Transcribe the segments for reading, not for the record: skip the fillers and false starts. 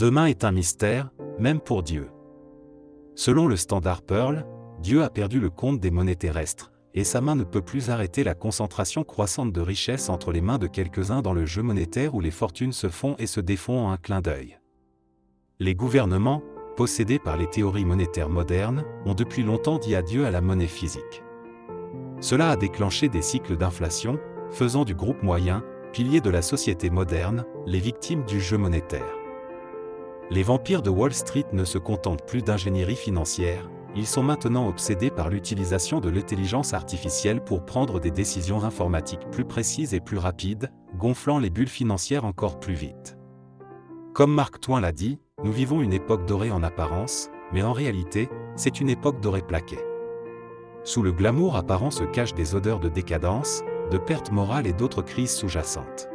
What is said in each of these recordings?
Demain est un mystère, même pour Dieu. Selon le Standard Pearl, Dieu a perdu le compte des monnaies terrestres, et sa main ne peut plus arrêter la concentration croissante de richesses entre les mains de quelques-uns dans le jeu monétaire où les fortunes se font et se défont en un clin d'œil. Les gouvernements, possédés par les théories monétaires modernes, ont depuis longtemps dit adieu à la monnaie physique. Cela a déclenché des cycles d'inflation, faisant du groupe moyen, pilier de la société moderne, les victimes du jeu monétaire. Les vampires de Wall Street ne se contentent plus d'ingénierie financière, ils sont maintenant obsédés par l'utilisation de l'intelligence artificielle pour prendre des décisions informatiques plus précises et plus rapides, gonflant les bulles financières encore plus vite. Comme Mark Twain l'a dit, nous vivons une époque dorée en apparence, mais en réalité, c'est une époque dorée plaquée. Sous le glamour apparent se cachent des odeurs de décadence, de perte morale et d'autres crises sous-jacentes.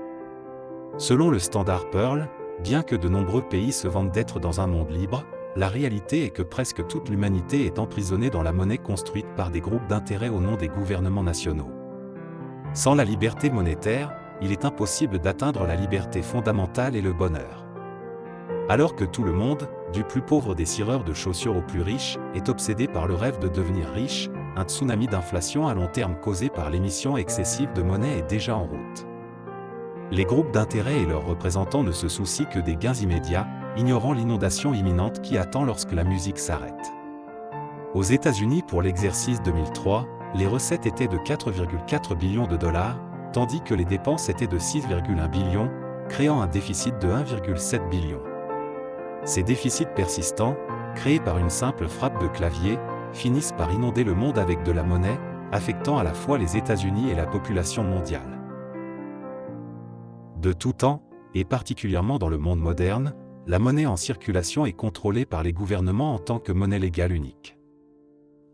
Selon le Standard Pearl, bien que de nombreux pays se vantent d'être dans un monde libre, la réalité est que presque toute l'humanité est emprisonnée dans la monnaie construite par des groupes d'intérêt au nom des gouvernements nationaux. Sans la liberté monétaire, il est impossible d'atteindre la liberté fondamentale et le bonheur. Alors que tout le monde, du plus pauvre des cireurs de chaussures au plus riche, est obsédé par le rêve de devenir riche, un tsunami d'inflation à long terme causé par l'émission excessive de monnaie est déjà en route. Les groupes d'intérêt et leurs représentants ne se soucient que des gains immédiats, ignorant l'inondation imminente qui attend lorsque la musique s'arrête. Aux États-Unis pour l'exercice 2003, les recettes étaient de 4,4 billions de dollars, tandis que les dépenses étaient de 6,1 billions, créant un déficit de 1,7 billion. Ces déficits persistants, créés par une simple frappe de clavier, finissent par inonder le monde avec de la monnaie, affectant à la fois les États-Unis et la population mondiale. De tout temps, et particulièrement dans le monde moderne, la monnaie en circulation est contrôlée par les gouvernements en tant que monnaie légale unique.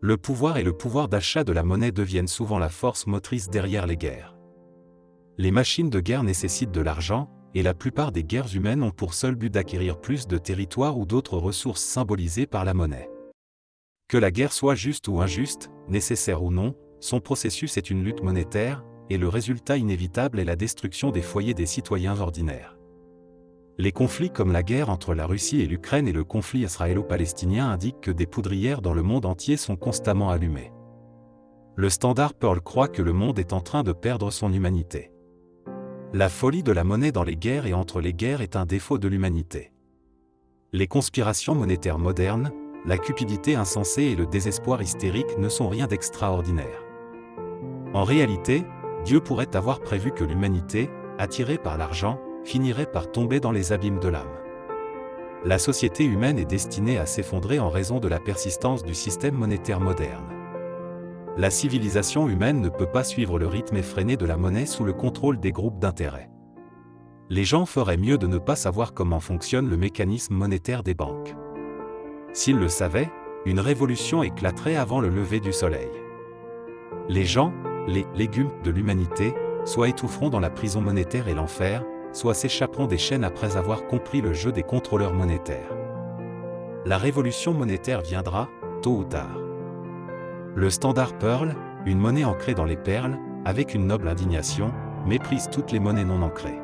Le pouvoir et le pouvoir d'achat de la monnaie deviennent souvent la force motrice derrière les guerres. Les machines de guerre nécessitent de l'argent, et la plupart des guerres humaines ont pour seul but d'acquérir plus de territoires ou d'autres ressources symbolisées par la monnaie. Que la guerre soit juste ou injuste, nécessaire ou non, son processus est une lutte monétaire, et le résultat inévitable est la destruction des foyers des citoyens ordinaires. Les conflits comme la guerre entre la Russie et l'Ukraine et le conflit israélo-palestinien indiquent que des poudrières dans le monde entier sont constamment allumées. Le Standard Pearl croit que le monde est en train de perdre son humanité. La folie de la monnaie dans les guerres et entre les guerres est un défaut de l'humanité. Les conspirations monétaires modernes, la cupidité insensée et le désespoir hystérique ne sont rien d'extraordinaire. En réalité, Dieu pourrait avoir prévu que l'humanité, attirée par l'argent, finirait par tomber dans les abîmes de l'âme. La société humaine est destinée à s'effondrer en raison de la persistance du système monétaire moderne. La civilisation humaine ne peut pas suivre le rythme effréné de la monnaie sous le contrôle des groupes d'intérêt. Les gens feraient mieux de ne pas savoir comment fonctionne le mécanisme monétaire des banques. S'ils le savaient, une révolution éclaterait avant le lever du soleil. Les gens, les légumes de l'humanité, soit étoufferont dans la prison monétaire et l'enfer, soit s'échapperont des chaînes après avoir compris le jeu des contrôleurs monétaires. La révolution monétaire viendra, tôt ou tard. Le Standard Pearl, une monnaie ancrée dans les perles, avec une noble indignation, méprise toutes les monnaies non ancrées.